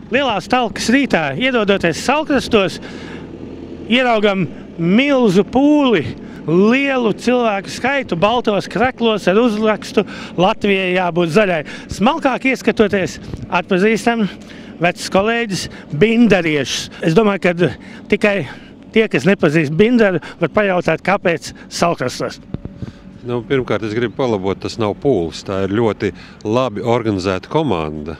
Lielās Talkas rītā, iedodoties Salkrastos, ieraugam milzu pūli, lielu cilvēku skaitu, baltos kreklos ar uzrakstu Latvijai jābūt zaļai. Smalkāk ieskatoties, atpazīstam vecus kolēģis bindariešus. Es domāju, ka tikai tie, kas nepazīst bindaru, var pajautāt, kāpēc Salkrastos. Pirmkārt, es gribu palabot, tas nav pūlis. Tā ir ļoti labi organizēta komanda,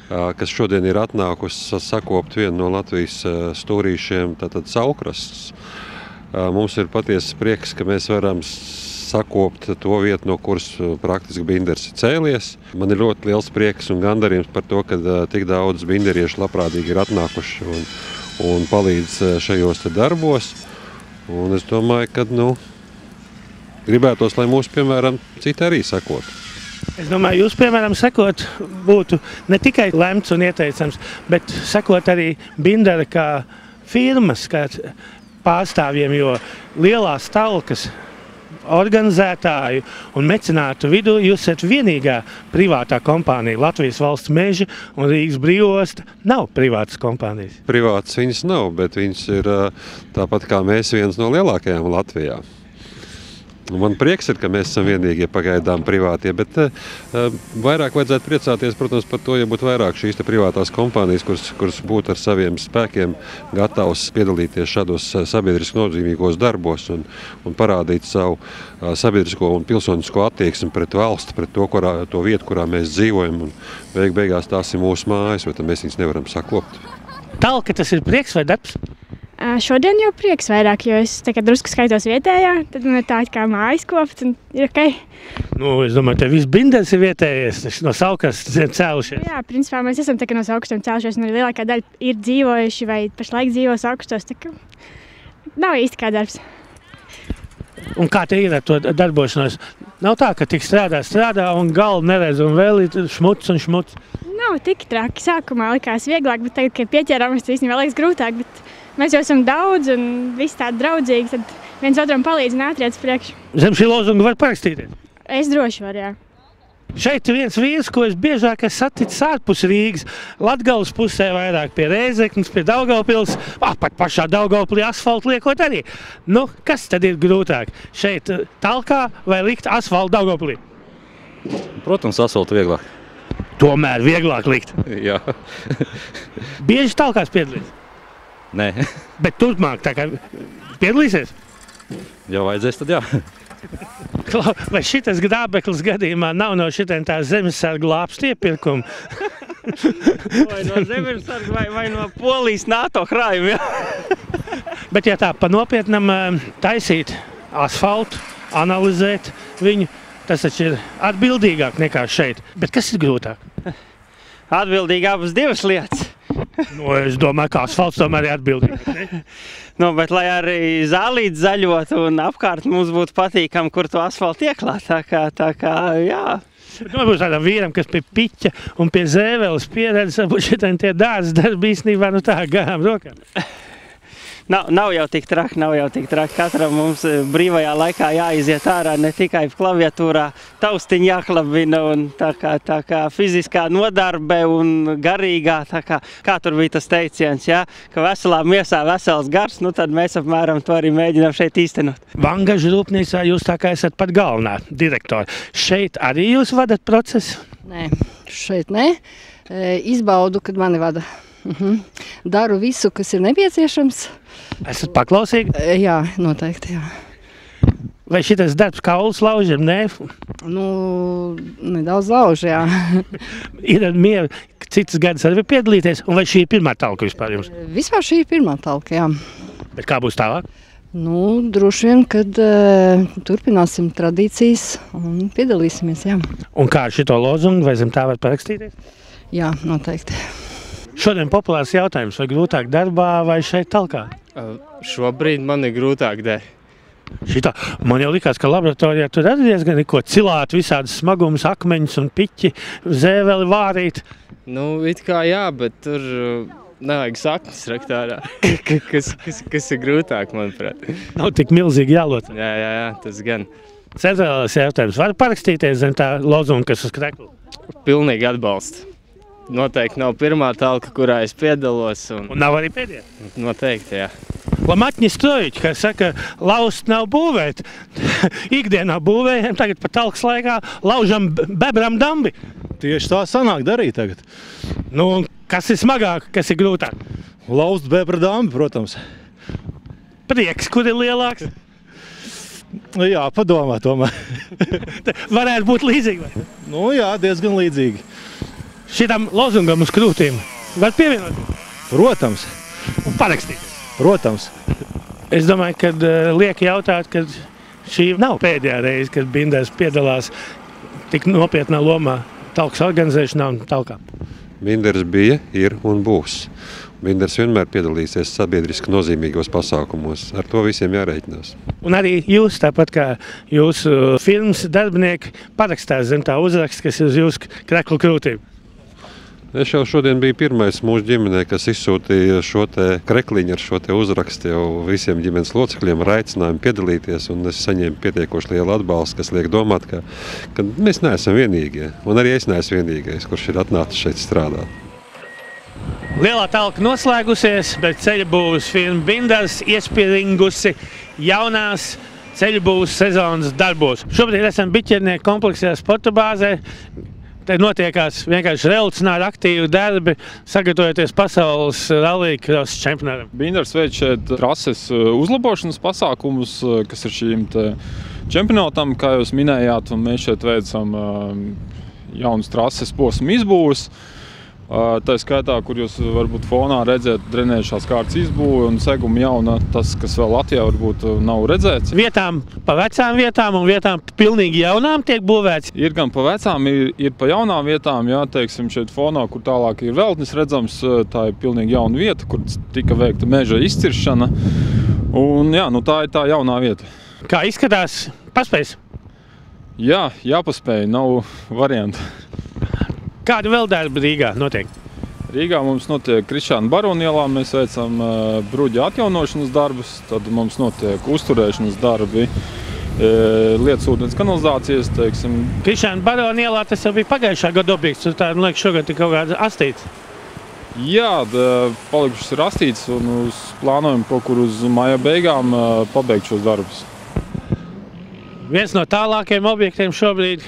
kas šodien ir atnākusi sakopt vienu no Latvijas stūrīšiem, tātad Salkrastus. Mums ir patiesas prieks, ka mēs varam sakopt to vietu, no kuras praktiski binders ir cēlies. Man ir ļoti liels prieks un gandarījums par to, ka tik daudz binderiešu labprātīgi ir atnākuši un palīdz šajos darbos. Un es domāju, ka gribētos, lai mūs, piemēram, citi arī sakotu. Es domāju, jūs, piemēram, sekot būtu ne tikai lemts un ieteicams, bet sekot arī bindara kā firmas, kā pārstāvjiem, jo Lielās Talkas organizētāju un mecenātu vidū jūs esat vienīgā privātā kompānija. Latvijas Valsts meži un Rīgas Brīvosta nav privātas kompānijas. Privātas viņas nav, bet viņas ir tāpat kā mēs viens no lielākajām Latvijā. Man prieks ir, ka mēs esam vienīgie pagaidām privātie, bet vairāk vajadzētu priecāties, protams, par to, ja būtu vairāk šīs privātās kompānijas, kuras būtu ar saviem spēkiem gatavs piedalīties šādos sabiedriski nozīmīgos darbos un parādīt savu sabiedrisko un pilsonisko attieksmi pret valsti, pret to vietu, kurā mēs dzīvojam. Un beigās tās ir mūsu mājas, vai tad mēs viņus nevaram sakopt. Talka, tas ir prieks vai darbs? Šodien jau prieks vairāk, jo es drusku skaitos vietējā, tad man ir tā kā mājas kopt un ir ok. Es domāju, te viss binders ir vietējies, no Salkrastas cēlušies. Jā, principā mēs esam no Salkrastiem cēlušies, un arī lielākā daļa ir dzīvojuši vai pašlaik dzīvo Salkrastos, tā kā nav īsti kā darbs. Un kā te ir ar to darbošanos? Nav tā, ka tik strādā un galvu neredz un vēl ir šmuts un šmuts. Nav tik traki. Sākumā likās vieglāk, bet tagad, kad pieķērāmies, tas īstenībā liekas grūtāk, bet mēs jau esam daudz un visi tādi draudzīgi, tad viens otram palīdz un ātriet uz priekšu. Zem šī lozunga var parakstīties? Es droši varu, jā. Šeit ir viens vīrs, ko es biežāk saticis ārpus Rīgas, Latgales pusē vairāk pie Rēzeknes, pie Daugavpils, pat pašā Daugavpilī asfaltu liekot arī. Kas tad ir grūtāk? Šeit Talkā vai likt asfaltu Daugavpilī? Protams, asfaltu vieglāk. Tomēr vieglāk likt? Jā. Bieži Talkās piedalīs? Nē. Bet turpmāk tā kā piedalīsies? Ja vajadzēs, tad jā. Vai šitas grābeklis gadījumā nav no šitiem tā zemesargu lāpstu iepirkumu? Vai no zemesargu vai no Polijas NATO krājuma, jā. Bet ja tā pa nopietnam taisīt asfaltu, analizēt viņu, tas taču ir atbildīgāk nekā šeit. Bet kas ir grūtāk? Atbildīgi abas divas lietas. Es domāju, ka asfalts tomēr ir atbildīgs. Bet lai arī zālītes zaļot un apkārt mums būtu patīkami, kur to asfaltu ieklāt, tā kā, jā. Būs tādam vīram, kas pie piķa un pie zēveles pieredz, varbūt šitien tie dārza darbi īstenībā tā garām rokām. Nav jau tik traki. Katram mums brīvajā laikā jāiziet ārā ne tikai klaviatūrā, taustiņi jāklabina un tā kā fiziskā nodarbe un garīgā, kā tur bija tas teiciens, jā, ka veselā miesā vesels gars, tad mēs apmēram to arī mēģinām šeit īstenot. Vangažu rūpnīcā jūs tā kā esat pat galvenā direktora. Šeit arī jūs vadat procesu? Nē, šeit nē. Izbaudu, kad mani vada. Daru visu, kas ir nepieciešams. Esat paklausīgi? Jā, noteikti, jā. Vai šitas darbs kaulus laužiem, nē? Nedaudz lauž, jā. Ir mieru citas gadus arī piedalīties, un vai šī ir pirmā talka vispār jums? Vispār šī ir pirmā talka, jā. Bet kā būs tālāk? Droši vien, kad turpināsim tradīcijas un piedalīsimies, jā. Un kā ar šito lozungu, vai zem tā var parakstīties? Jā, noteikti. Šodien populārs jautājums, vai grūtāk darbā vai šeit talkā? Šobrīd man ir grūtāk dēļ. Šitā, man jau likās, ka laboratorijā tur arī diezgan ko cilāt, visādas smagumus, akmeņus un piķi, zēveli vārīt. It kā jā, bet tur nevajag saknes rakt ārā, kas ir grūtāk, manuprāt. Nav tik milzīgi jālot. Jā, tas gan. Centrālais jautājums, var parakstīties zem tā lozunga, kas uz krekla? Pilnīgi atbalstu. noteikti nav pirmā talka, kurā es piedalos. Un nav arī pēdējā? Noteikti, jā. Lamatņi strojiķi, kas saka, laust nav būvēt. Ikdienā būvējam, tagad pa talkas laikā laužam bebram dambi. Tieši tā sanāk darīt tagad. Nu, kas ir smagāk, kas ir grūtāk? Laust bebra dambi, protams. Prieks, kur ir lielāks? Jā, padomā tomēr. Varētu būt līdzīgi, vai? Nu jā, diezgan līdzīgi. Šitam lozungam uz krūtīm var pievienot? Protams. Un parakstīt? Protams. Es domāju, ka liek jautāt, ka šī nav pēdējā reize, kad Binders piedalās tik nopietnā lomā talkas organizēšanā un talkā. Binders bija, ir un būs. Binders vienmēr piedalīsies sabiedriski nozīmīgos pasākumos. Ar to visiem jārēķinās. Un arī jūs, tāpat kā jūsu firmas darbinieki, parakstās zem tā uzraksta, kas ir uz jūsu kreklu krūtīm. Es jau šodien biju pirmais mūsu ģimenē, kas izsūtīja šo te krekliņu ar šo te uzrakstu jau visiem ģimenes locekļiem ar aicinājumu piedalīties. Un es saņēmu pietiekoši lielu atbalstu, kas liek domāt, ka mēs neesam vienīgie. Un arī es neesmu vienīgais, kurš ir atnācis šeit strādāt. Lielā talka noslēgusies, bet ceļbūves firma Binders iespieringusi jaunās ceļbūves sezonas darbos. Šobrīd esam Biķernieku kompleksajā sporta bāzē. Te notiekās vienkārši revolucionāri aktīvi darbi, sagatavojoties pasaules rallija čempionātam. Binders veic šeit trases uzlabošanas pasākumus, kas ir šīm čempionātam, kā jūs minējāt, un mēs šeit veicam jaunas trases posmu izbūves. Tā skaitā, kur jūs varbūt fonā redzēt drenējušās kārtas izbūvi un seguma jauna, tas, kas vēl Latvijā varbūt nav redzēts. Vietām pa vecām vietām un vietām pilnīgi jaunām tiek būvēts? Ir gan pa vecām, ir pa jaunām vietām, jā, teiksim, šeit fonā, kur tālāk ir veltnis redzams, tā ir pilnīgi jauna vieta, kur tika veikta meža izciršana. Un jā, nu tā ir tā jaunā vieta. Kā izskatās? Paspējs? Jā, jāpaspēj, nav variantu. Kādi vēl darbi Rīgā notiek? Rīgā mums notiek Krišāna Barona ielā, mēs veicam bruģa atjaunošanas darbus, tad mums notiek uzturēšanas darbi, lietusūdens kanalizācijas, teiksim. Krišāna Barona ielā tas jau bija pagājušā gada objekts, un tā, man liekas, šogad ir kaut kāds astīts. Jā, palikušas ir astīts un plānojam kaut kur uz maija beigām pabeigt šos darbus. Viens no tālākajiem objektiem šobrīd,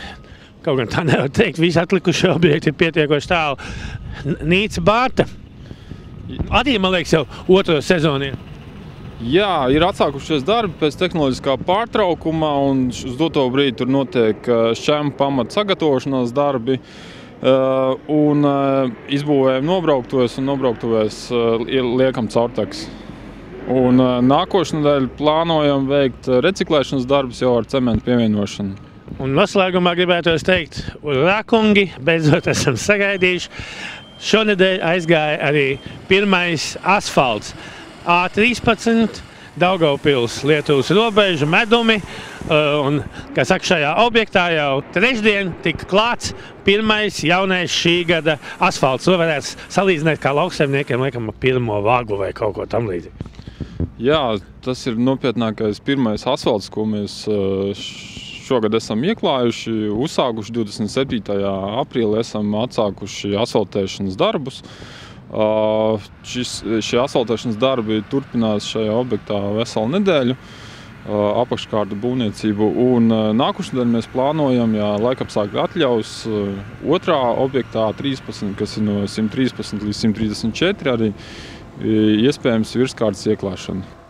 kaut gan tā nevar teikt, visi atlikušie objekti ir pietiekoši tālu. Nīca Bārta. Arī, man liekas, jau otro sezonu ir. Jā, ir atsākušies darbi pēc tehnoloģiskā pārtraukuma, un uz doto brīdi tur notiek šķēmu pamata sagatavošanās darbi. Un izbūvējam nobrauktuvēs un nobrauktuvēs liekam caurteks. Un nākošnedēļ plānojam veikt reciklēšanas darbus jau ar cementu pievienošanu. Un noslēgumā gribētos teikt, urā kungi, beidzot esam sagaidījuši. Šonedēļ aizgāja arī pirmais asfalts. A13, Daugavpils, Lietuvas robeža, medumi. Un, kā saka, šajā objektā jau trešdien tika klāts pirmais jaunais šī gada asfalts. To varētu salīdzināt kā lauksaimniekiem, liekam, pirmo vagu vai kaut ko tam līdzīgi. Jā, tas ir nopietnākais pirmais asfalts, ko mēs šogad esam ieklājuši, uzsākuši 27. aprīlī esam atsākuši asfaltēšanas darbus. Šie asfaltēšanas darbi turpinās šajā objektā veselu nedēļu, apakškārtu būvniecību. Un nākošnedēļ mēs plānojam, ja laikapstākļi atļaus, otrā objektā 13, kas ir no 113 līdz 134, arī iespējams virskārtas ieklāšana.